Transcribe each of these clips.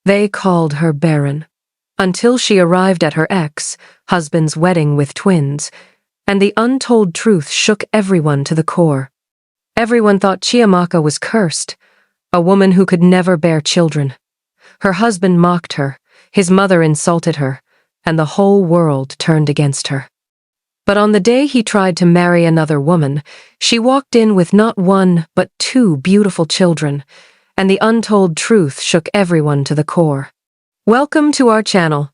They called her Barren, until she arrived at her ex-husband's wedding with twins, and the untold truth shook everyone to the core. Everyone thought Chiamaka was cursed, a woman who could never bear children. Her husband mocked her, his mother insulted her, and the whole world turned against her. But on the day he tried to marry another woman, she walked in with not one but two beautiful children, and the untold truth shook everyone to the core. Welcome to our channel.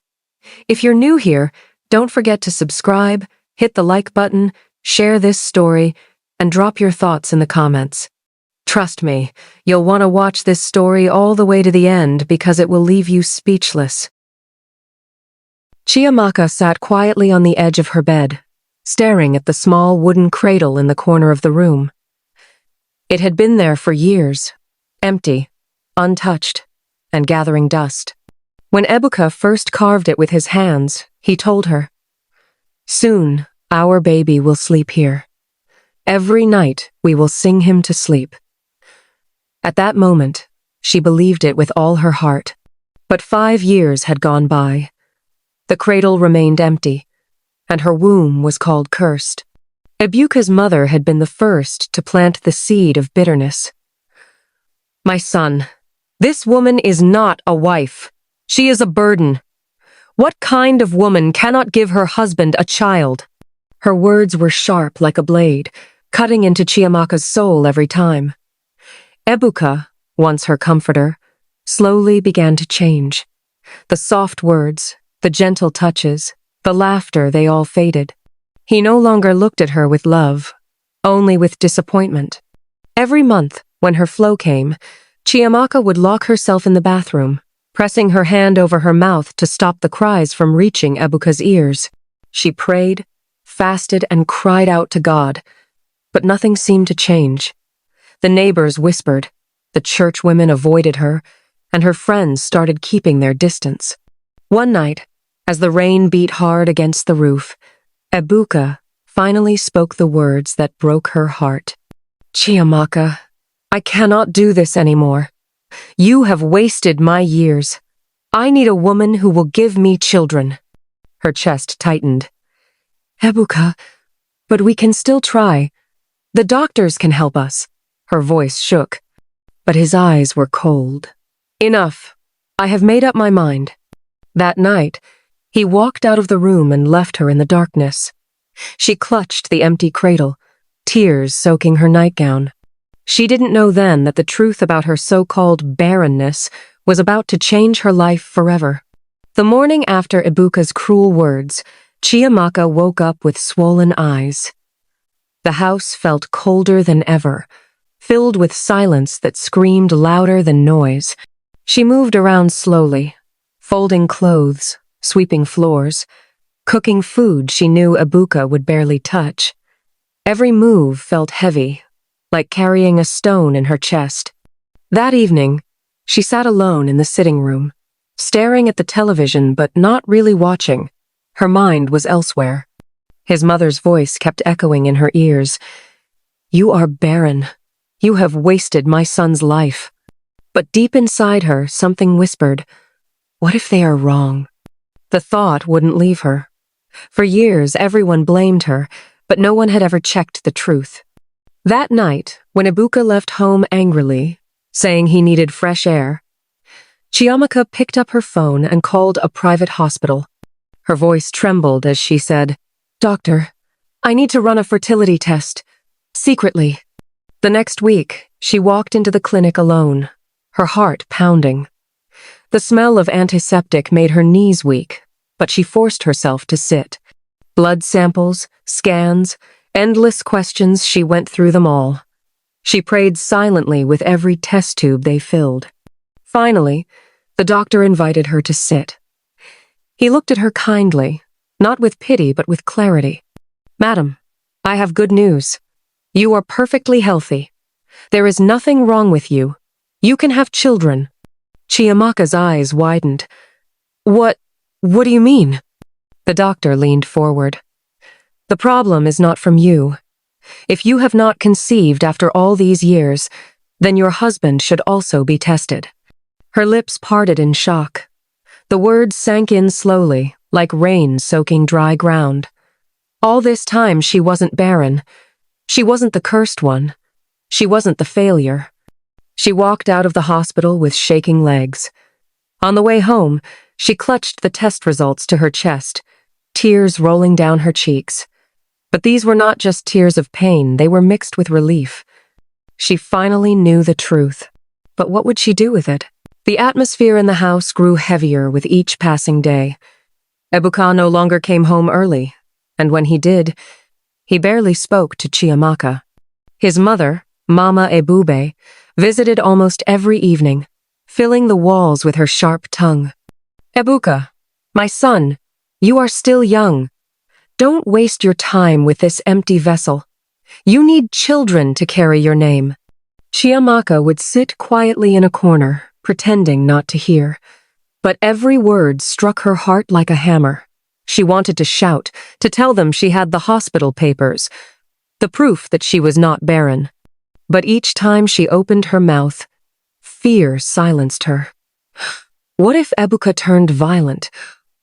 If you're new here, don't forget to subscribe, hit the like button, share this story, and drop your thoughts in the comments. Trust me, you'll want to watch this story all the way to the end because it will leave you speechless. Chiamaka sat quietly on the edge of her bed, staring at the small wooden cradle in the corner of the room. It had been there for years, empty, untouched, and gathering dust. When Ebuka first carved it with his hands, he told her, "Soon, our baby will sleep here. Every night we will sing him to sleep." At that moment, she believed it with all her heart. But 5 years had gone by. The cradle remained empty, and her womb was called cursed. Ebuka's mother had been the first to plant the seed of bitterness. "My son, this woman is not a wife. She is a burden. What kind of woman cannot give her husband a child?" Her words were sharp like a blade, cutting into Chiamaka's soul every time. Ebuka, once her comforter, slowly began to change. The soft words, the gentle touches, the laughter, they all faded. He no longer looked at her with love, only with disappointment. Every month, when her flow came, Chiamaka would lock herself in the bathroom, pressing her hand over her mouth to stop the cries from reaching Ebuka's ears. She prayed, fasted, and cried out to God, but nothing seemed to change. The neighbors whispered, the church women avoided her, and her friends started keeping their distance. One night, as the rain beat hard against the roof, Ebuka finally spoke the words that broke her heart. "Chiamaka, I cannot do this anymore. You have wasted my years. I need a woman who will give me children." Her chest tightened. "Ebuka, but we can still try. The doctors can help us." Her voice shook, but his eyes were cold. "Enough. I have made up my mind." That night, he walked out of the room and left her in the darkness. She clutched the empty cradle, tears soaking her nightgown. She didn't know then that the truth about her so-called barrenness was about to change her life forever. The morning after Ebuka's cruel words, Chiamaka woke up with swollen eyes. The house felt colder than ever, filled with silence that screamed louder than noise. She moved around slowly, folding clothes, sweeping floors, cooking food she knew Ebuka would barely touch. Every move felt heavy, like carrying a stone in her chest. That evening, she sat alone in the sitting room, staring at the television but not really watching. Her mind was elsewhere. His mother's voice kept echoing in her ears. "You are barren. You have wasted my son's life." But deep inside her, something whispered, "What if they are wrong?" The thought wouldn't leave her. For years, everyone blamed her, but no one had ever checked the truth. That night, when Ebuka left home angrily, saying he needed fresh air, Chiamaka picked up her phone and called a private hospital. Her voice trembled as she said, "Doctor, I need to run a fertility test. Secretly." The next week, she walked into the clinic alone, her heart pounding. The smell of antiseptic made her knees weak, but she forced herself to sit. Blood samples, scans, endless questions, she went through them all. She prayed silently with every test tube they filled. Finally, the doctor invited her to sit. He looked at her kindly, not with pity but with clarity. "Madam, I have good news. You are perfectly healthy. There is nothing wrong with you. You can have children." Chiamaka's eyes widened. What do you mean?" The doctor leaned forward. "The problem is not from you. If you have not conceived after all these years, then your husband should also be tested. Her lips parted in shock. The words sank in slowly, like rain soaking dry ground. All this time she wasn't Barren. She wasn't the cursed one. She wasn't the failure. She walked out of the hospital with shaking legs. On the way home, she clutched the test results to her chest, tears rolling down her cheeks. But these were not just tears of pain, they were mixed with relief. She finally knew the truth. But what would she do with it? The atmosphere in the house grew heavier with each passing day. Ebuka no longer came home early, and when he did, he barely spoke to Chiamaka. His mother, Mama Ebube, visited almost every evening, filling the walls with her sharp tongue. Ebuka, my son, you are still young. Don't waste your time with this empty vessel. You need children to carry your name. Chiamaka would sit quietly in a corner, pretending not to hear. But every word struck her heart like a hammer. She wanted to shout, to tell them she had the hospital papers, the proof that she was not barren. But each time she opened her mouth, fear silenced her. What if Ebuka turned violent?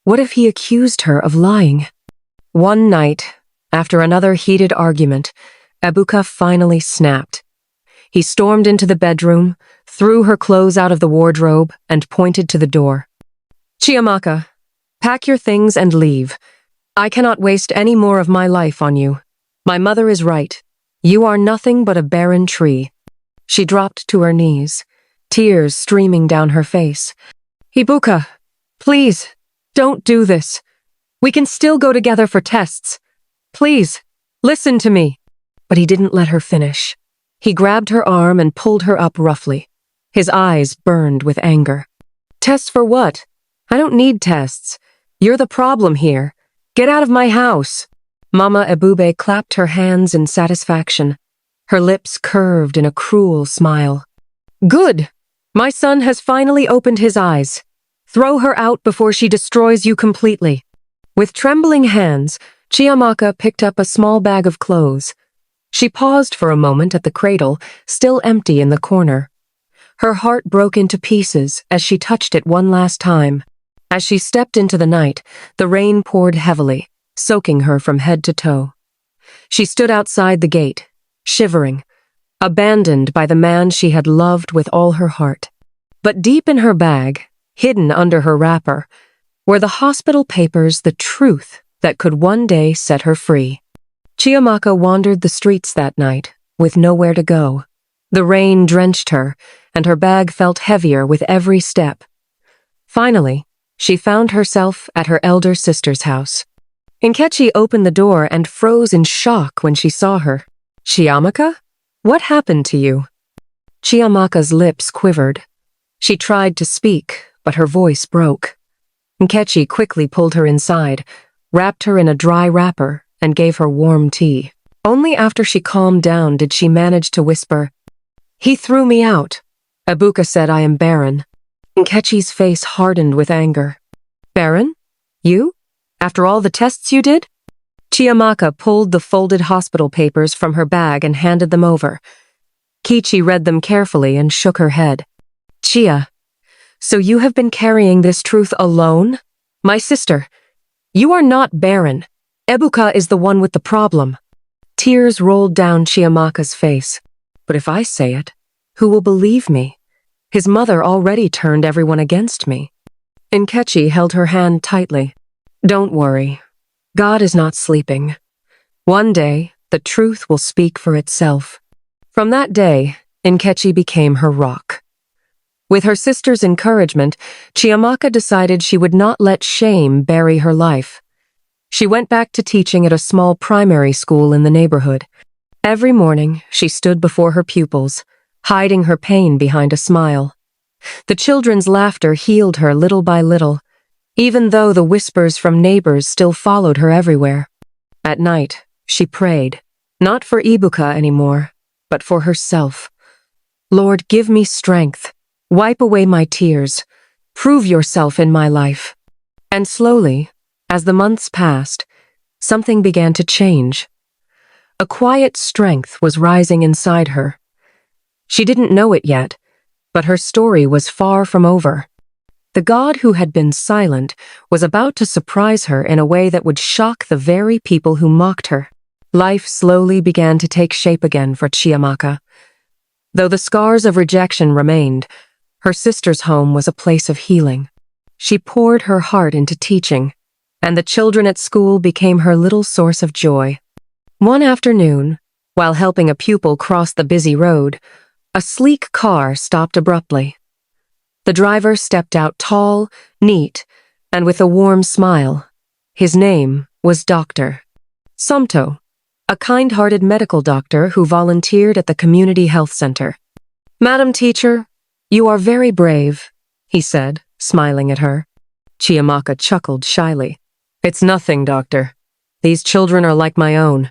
What if he accused her of lying? One night, after another heated argument, Ebuka finally snapped. He stormed into the bedroom, threw her clothes out of the wardrobe, and pointed to the door. Chiamaka, pack your things and leave. I cannot waste any more of my life on you. My mother is right. You are nothing but a barren tree. She dropped to her knees, tears streaming down her face. Ebuka, please, don't do this. We can still go together for tests. Please, listen to me. But he didn't let her finish. He grabbed her arm and pulled her up roughly. His eyes burned with anger. Tests for what? I don't need tests. You're the problem here. Get out of my house. Mama Ebube clapped her hands in satisfaction. Her lips curved in a cruel smile. Good! My son has finally opened his eyes. Throw her out before she destroys you completely. With trembling hands, Chiamaka picked up a small bag of clothes. She paused for a moment at the cradle, still empty in the corner. Her heart broke into pieces as she touched it one last time. As she stepped into the night, the rain poured heavily, soaking her from head to toe. She stood outside the gate, shivering, abandoned by the man she had loved with all her heart. But deep in her bag, hidden under her wrapper, were the hospital papers, the truth that could one day set her free. Chiamaka wandered the streets that night, with nowhere to go. The rain drenched her, and her bag felt heavier with every step. Finally, she found herself at her elder sister's house. Nkechi opened the door and froze in shock when she saw her. Chiamaka? What happened to you? Chiamaka's lips quivered. She tried to speak, but her voice broke. Nkechi quickly pulled her inside, wrapped her in a dry wrapper, and gave her warm tea. Only after she calmed down did she manage to whisper, "He threw me out. Ebuka said I am barren." Nkechi's face hardened with anger. Barren? You? After all the tests you did? Chiamaka pulled the folded hospital papers from her bag and handed them over. Kichi read them carefully and shook her head. Chia, so you have been carrying this truth alone? My sister, you are not barren. Ebuka is the one with the problem. Tears rolled down Chiamaka's face. But if I say it, who will believe me? His mother already turned everyone against me. Nkechi held her hand tightly. Don't worry. God is not sleeping. One day, the truth will speak for itself. From that day, Nkechi became her rock. With her sister's encouragement, Chiamaka decided she would not let shame bury her life. She went back to teaching at a small primary school in the neighborhood. Every morning, she stood before her pupils, hiding her pain behind a smile. The children's laughter healed her little by little, even though the whispers from neighbors still followed her everywhere. At night, she prayed, not for Ebuka anymore, but for herself. Lord, give me strength. Wipe away my tears. Prove yourself in my life. And slowly, as the months passed, something began to change. A quiet strength was rising inside her. She didn't know it yet, But her story was far from over. The god who had been silent was about to surprise her in a way that would shock the very people who mocked her. Life slowly began to take shape again for Chiamaka. Though the scars of rejection remained, her sister's home was a place of healing. She poured her heart into teaching, and the children at school became her little source of joy. One afternoon, while helping a pupil cross the busy road, a sleek car stopped abruptly. The driver stepped out tall, neat, and with a warm smile. His name was Dr. Somto, a kind-hearted medical doctor who volunteered at the community health center. "Madam Teacher, you are very brave," he said, smiling at her. Chiamaka chuckled shyly. "It's nothing, doctor. These children are like my own."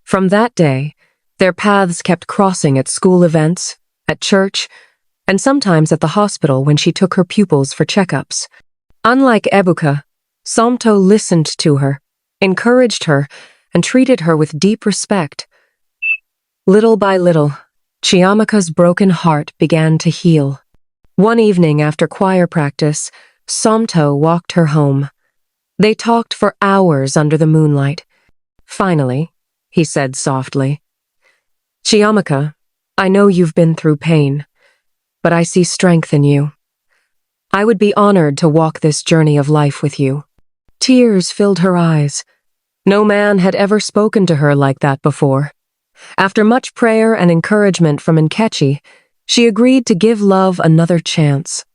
From that day, their paths kept crossing at school events, at church, and sometimes at the hospital when she took her pupils for checkups. Unlike Ebuka, Somto listened to her, encouraged her, and treated her with deep respect. Little by little, Chiamaka's broken heart began to heal. One evening after choir practice, Somto walked her home. They talked for hours under the moonlight. Finally, he said softly, "Chiamaka, I know you've been through pain, but I see strength in you. I would be honored to walk this journey of life with you." Tears filled her eyes. No man had ever spoken to her like that before. After much prayer and encouragement from Nkechi, she agreed to give love another chance.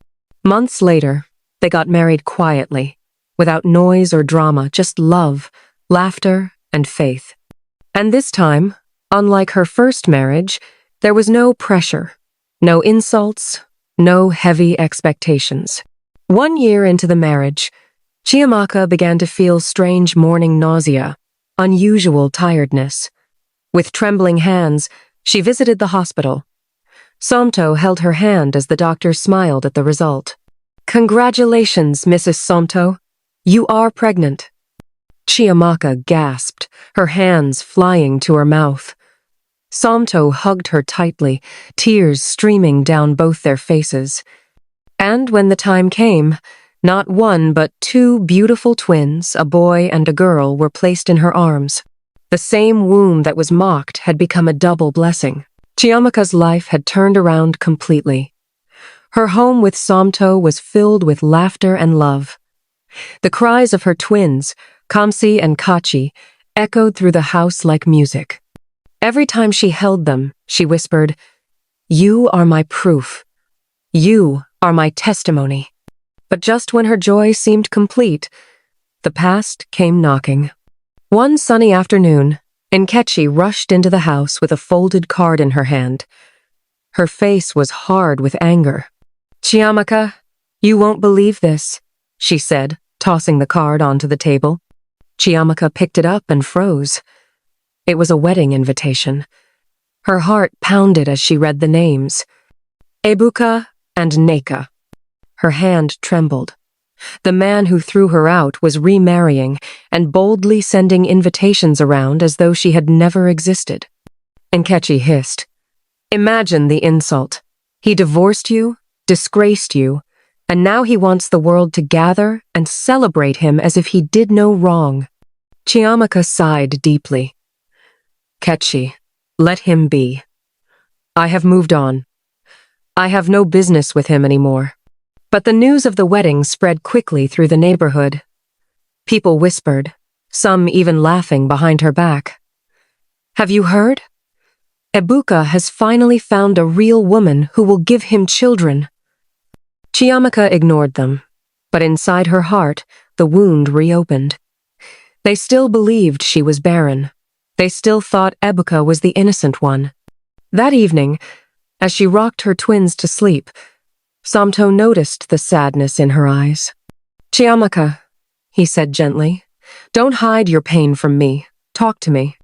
Months later, they got married quietly, without noise or drama, just love, laughter, and faith. And this time, unlike her first marriage, there was no pressure, no insults, no heavy expectations. 1 year into the marriage, Chiamaka began to feel strange morning nausea, unusual tiredness. With trembling hands, she visited the hospital. Somto held her hand as the doctor smiled at the result. "Congratulations, Mrs. Somto. You are pregnant." Chiamaka gasped, her hands flying to her mouth. Somto hugged her tightly, tears streaming down both their faces. And when the time came, not one but 2 beautiful twins, a boy and a girl, were placed in her arms. The same womb that was mocked had become a double blessing. Chiamaka's life had turned around completely. Her home with Somto was filled with laughter and love. The cries of her twins, Kamsi and Kachi, echoed through the house like music. Every time she held them, she whispered, "You are my proof. You are my testimony." But just when her joy seemed complete, the past came knocking. One sunny afternoon, Nkechi rushed into the house with a folded card in her hand. Her face was hard with anger. "Chiamaka, you won't believe this," she said, tossing the card onto the table. Chiamaka picked it up and froze. It was a wedding invitation. Her heart pounded as she read the names. Ebuka and Neka. Her hand trembled. The man who threw her out was remarrying and boldly sending invitations around as though she had never existed. Nkechi hissed. "Imagine the insult. He divorced you, disgraced you, and now he wants the world to gather and celebrate him as if he did no wrong." Chiamaka sighed deeply. "Kechi, let him be. I have moved on. I have no business with him anymore." But the news of the wedding spread quickly through the neighborhood. People whispered, some even laughing behind her back. "Have you heard? Ebuka has finally found a real woman who will give him children." Chiamaka ignored them, but inside her heart, the wound reopened. They still believed she was barren. They still thought Ebuka was the innocent one. That evening, as she rocked her twins to sleep, Somto noticed the sadness in her eyes. "Chiamaka," he said gently, "don't hide your pain from me. Talk to me."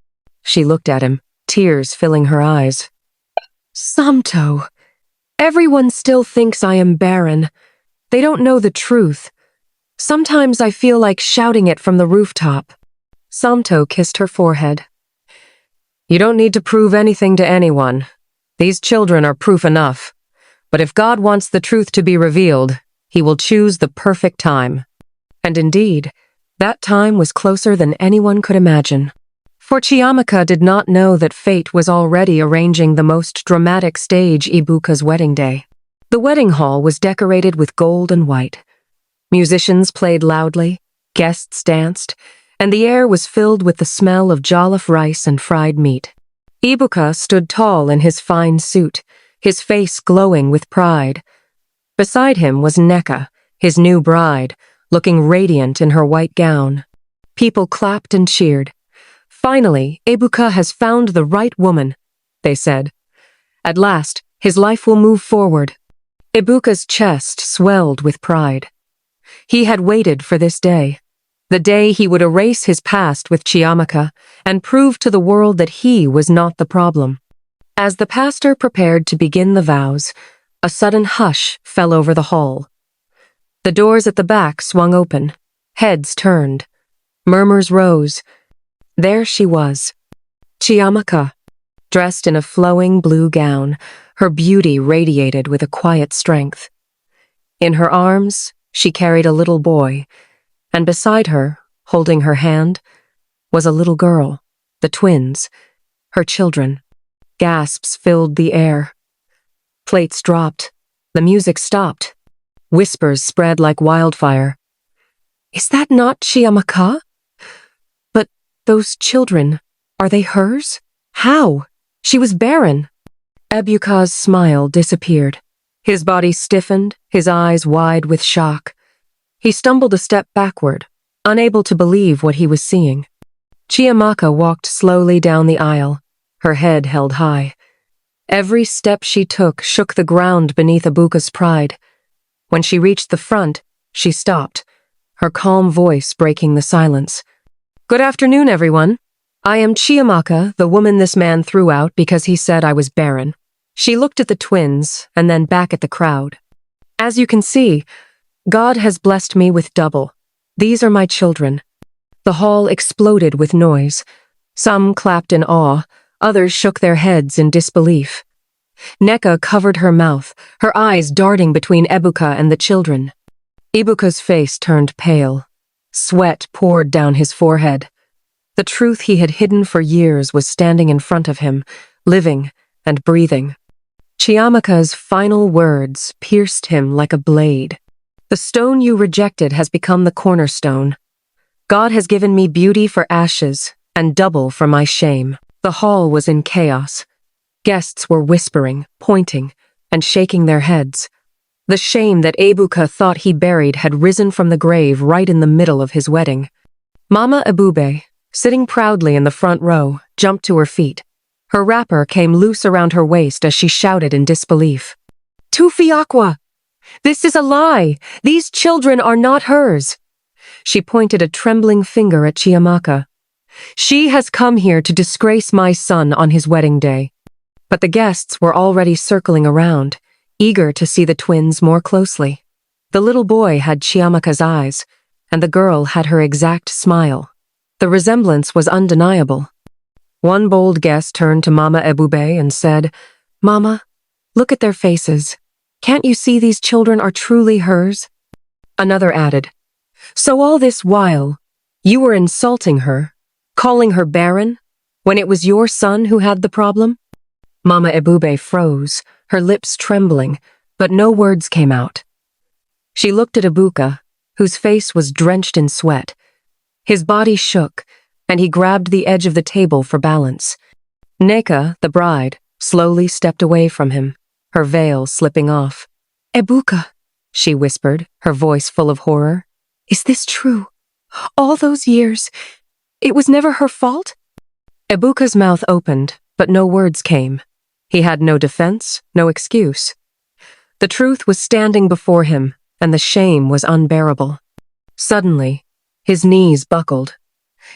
She looked at him, tears filling her eyes. "Somto, everyone still thinks I am barren. They don't know the truth. Sometimes I feel like shouting it from the rooftop." Somto kissed her forehead. "You don't need to prove anything to anyone. These children are proof enough. But if God wants the truth to be revealed, he will choose the perfect time. And indeed, that time was closer than anyone could imagine. For Chiamaka did not know that fate was already arranging the most dramatic stage Ibuka's wedding day. The wedding hall was decorated with gold and white. Musicians played loudly, guests danced, and the air was filled with the smell of jollof rice and fried meat. Ibuka stood tall in his fine suit, his face glowing with pride. Beside him was Neka, his new bride, looking radiant in her white gown. People clapped and cheered. "Finally, Ibuka has found the right woman," they said. "At last, his life will move forward." Ibuka's chest swelled with pride. He had waited for this day, the day he would erase his past with Chiamaka and prove to the world that he was not the problem. As the pastor prepared to begin the vows, a sudden hush fell over the hall. The doors at the back swung open, heads turned, murmurs rose. There she was, Chiamaka, dressed in a flowing blue gown, her beauty radiated with a quiet strength. In her arms, she carried a little boy, and beside her, holding her hand, was a little girl, the twins, her children. Gasps filled the air. Plates dropped. The music stopped. Whispers spread like wildfire. "Is that not Chiamaka? But those children, are they hers? How? She was barren." Ebuka's smile disappeared. His body stiffened, his eyes wide with shock. He stumbled a step backward, unable to believe what he was seeing. Chiamaka walked slowly down the aisle, her head held high. Every step she took shook the ground beneath Ebuka's pride. When she reached the front, she stopped, her calm voice breaking the silence. "Good afternoon, everyone. I am Chiamaka, the woman this man threw out because he said I was barren." She looked at the twins and then back at the crowd. "As you can see, God has blessed me with double. These are my children." The hall exploded with noise. Some clapped in awe, others shook their heads in disbelief. Neka covered her mouth, her eyes darting between Ebuka and the children. Ibuka's face turned pale. Sweat poured down his forehead. The truth he had hidden for years was standing in front of him, living and breathing. Chiamaka's final words pierced him like a blade. "The stone you rejected has become the cornerstone. God has given me beauty for ashes and double for my shame." The hall was in chaos. Guests were whispering, pointing, and shaking their heads. The shame that Ebuka thought he buried had risen from the grave right in the middle of his wedding. Mama Ebube, sitting proudly in the front row, jumped to her feet. Her wrapper came loose around her waist as she shouted in disbelief. "Tufiakwa! This is a lie! These children are not hers!" She pointed a trembling finger at Chiamaka. "She has come here to disgrace my son on his wedding day." But the guests were already circling around, eager to see the twins more closely. The little boy had Chiamaka's eyes, and the girl had her exact smile. The resemblance was undeniable. One bold guest turned to Mama Ebube and said, "Mama, look at their faces. Can't you see these children are truly hers?" Another added, "So all this while, you were insulting her, calling her barren, when it was your son who had the problem?" Mama Ebube froze, her lips trembling, but no words came out. She looked at Ebuka, whose face was drenched in sweat. His body shook, and he grabbed the edge of the table for balance. Neka, the bride, slowly stepped away from him, her veil slipping off. "Ebuka," she whispered, her voice full of horror. "Is this true? All those years, it was never her fault?" Ebuka's mouth opened, but no words came. He had no defense, no excuse. The truth was standing before him, and the shame was unbearable. Suddenly, his knees buckled.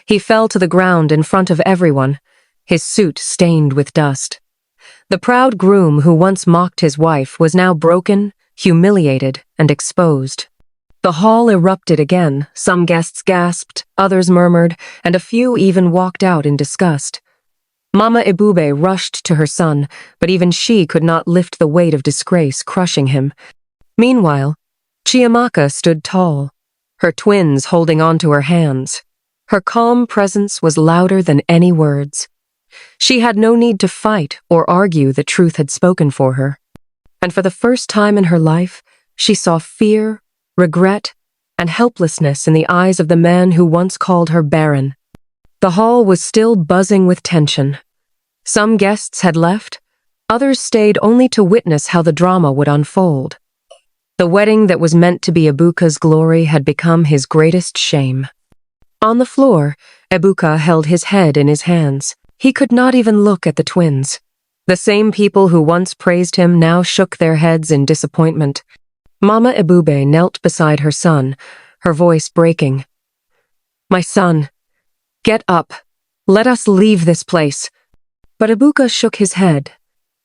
He fell to the ground in front of everyone, his suit stained with dust. The proud groom who once mocked his wife was now broken, humiliated, and exposed. The hall erupted again. Some guests gasped, others murmured, and a few even walked out in disgust. Mama Ibube rushed to her son, but even she could not lift the weight of disgrace crushing him. Meanwhile, Chiamaka stood tall, her twins holding onto her hands. Her calm presence was louder than any words. She had no need to fight or argue that truth had spoken for her. And for the first time in her life, she saw fear, regret, and helplessness in the eyes of the man who once called her Barren. The hall was still buzzing with tension. Some guests had left, others stayed only to witness how the drama would unfold. The wedding that was meant to be Ebuka's glory had become his greatest shame. On the floor, Ebuka held his head in his hands. He could not even look at the twins. The same people who once praised him now shook their heads in disappointment. Mama Ibube knelt beside her son, her voice breaking. "My son, get up. Let us leave this place." But Ebuka shook his head.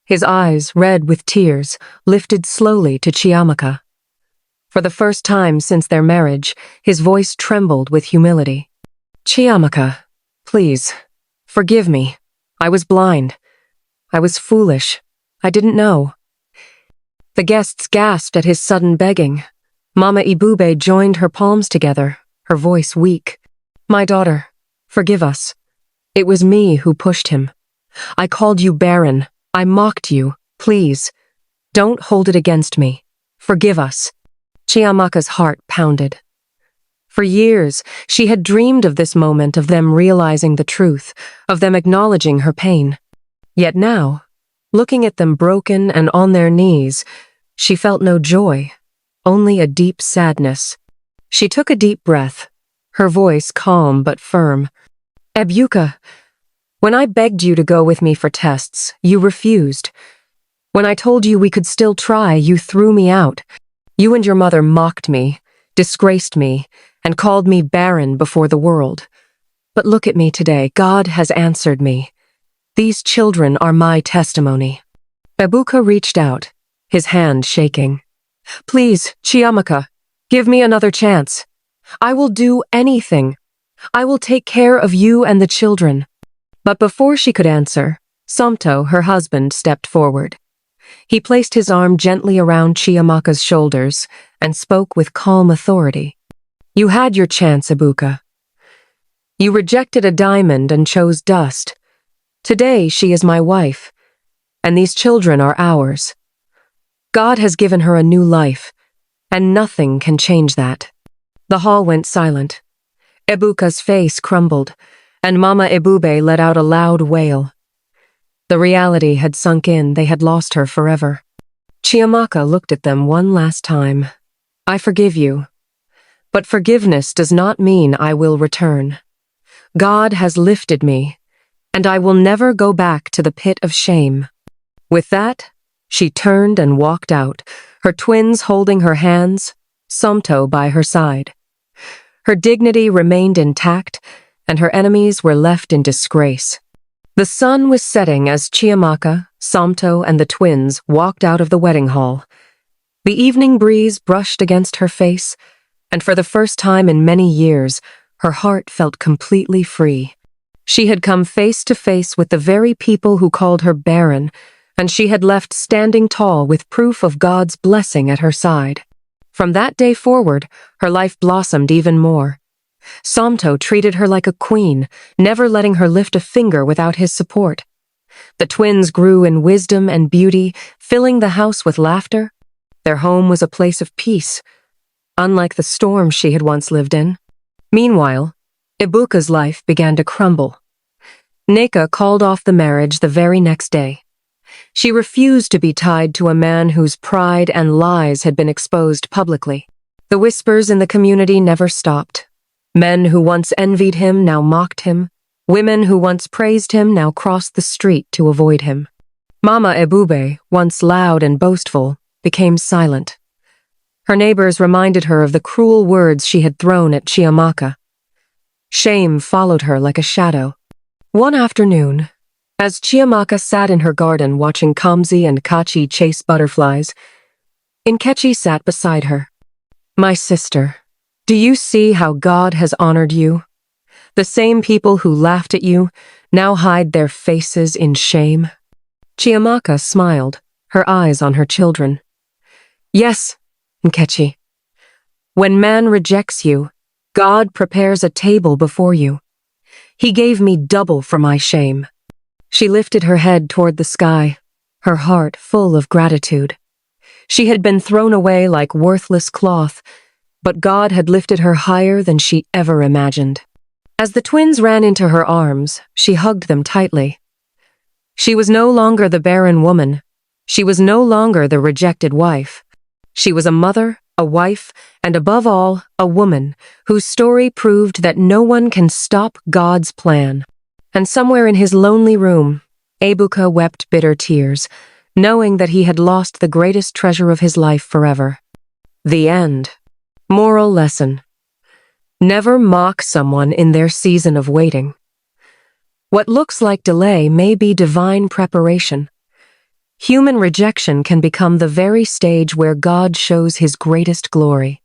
His eyes, red with tears, lifted slowly to Chiamaka. For the first time since their marriage, his voice trembled with humility. "Chiamaka, please, forgive me. I was blind. I was foolish. I didn't know." The guests gasped at his sudden begging. Mama Ibube joined her palms together, her voice weak. "My daughter, forgive us. It was me who pushed him. I called you barren. I mocked you. Please, don't hold it against me. Forgive us." Chiamaka's heart pounded. For years, she had dreamed of this moment, of them realizing the truth, of them acknowledging her pain. Yet now, looking at them broken and on their knees, she felt no joy, only a deep sadness. She took a deep breath, her voice calm but firm. "Ebuka, when I begged you to go with me for tests, you refused. When I told you we could still try, you threw me out. You and your mother mocked me, disgraced me, and called me barren before the world. But look at me today. God has answered me. These children are my testimony." Ebuka reached out, his hand shaking. "Please, Chiamaka, give me another chance. I will do anything. I will take care of you and the children." But before she could answer, Somto, her husband, stepped forward. He placed his arm gently around Chiamaka's shoulders and spoke with calm authority. "You had your chance, Ebuka. You rejected a diamond and chose dust. Today she is my wife, and these children are ours. God has given her a new life, and nothing can change that." The hall went silent. Ebuka's face crumbled, and Mama Ibube let out a loud wail. The reality had sunk in. They had lost her forever. Chiamaka looked at them one last time. "I forgive you. But forgiveness does not mean I will return. God has lifted me, and I will never go back to the pit of shame." With that, she turned and walked out, her twins holding her hands, Somto by her side. Her dignity remained intact, and her enemies were left in disgrace. The sun was setting as Chiamaka, Somto, and the twins walked out of the wedding hall. The evening breeze brushed against her face, and for the first time in many years, her heart felt completely free. She had come face to face with the very people who called her barren, and she had left standing tall with proof of God's blessing at her side. From that day forward, her life blossomed even more. Somto treated her like a queen, never letting her lift a finger without his support. The twins grew in wisdom and beauty, filling the house with laughter. Their home was a place of peace, unlike the storm she had once lived in. Meanwhile, Ebuka's life began to crumble. Neka called off the marriage the very next day. She refused to be tied to a man whose pride and lies had been exposed publicly. The whispers in the community never stopped. Men who once envied him now mocked him. Women who once praised him now crossed the street to avoid him. Mama Ibube, once loud and boastful, became silent. Her neighbors reminded her of the cruel words she had thrown at Chiamaka. Shame followed her like a shadow. One afternoon, as Chiamaka sat in her garden watching Kamzi and Kachi chase butterflies, Nkechi sat beside her. "My sister, do you see how God has honored you? The same people who laughed at you now hide their faces in shame? Chiamaka smiled, her eyes on her children. Yes, Nkechi. When man rejects you, God prepares a table before you. He gave me double for my shame. She lifted her head toward the sky, her heart full of gratitude. She had been thrown away like worthless cloth, but God had lifted her higher than she ever imagined. As the twins ran into her arms, she hugged them tightly. She was no longer the barren woman. She was no longer the rejected wife. She was a mother, a wife, and above all, a woman whose story proved that no one can stop God's plan. And somewhere in his lonely room, Ebuka wept bitter tears, knowing that he had lost the greatest treasure of his life forever. The end. Moral lesson. Never mock someone in their season of waiting. What looks like delay may be divine preparation. Human rejection can become the very stage where God shows his greatest glory.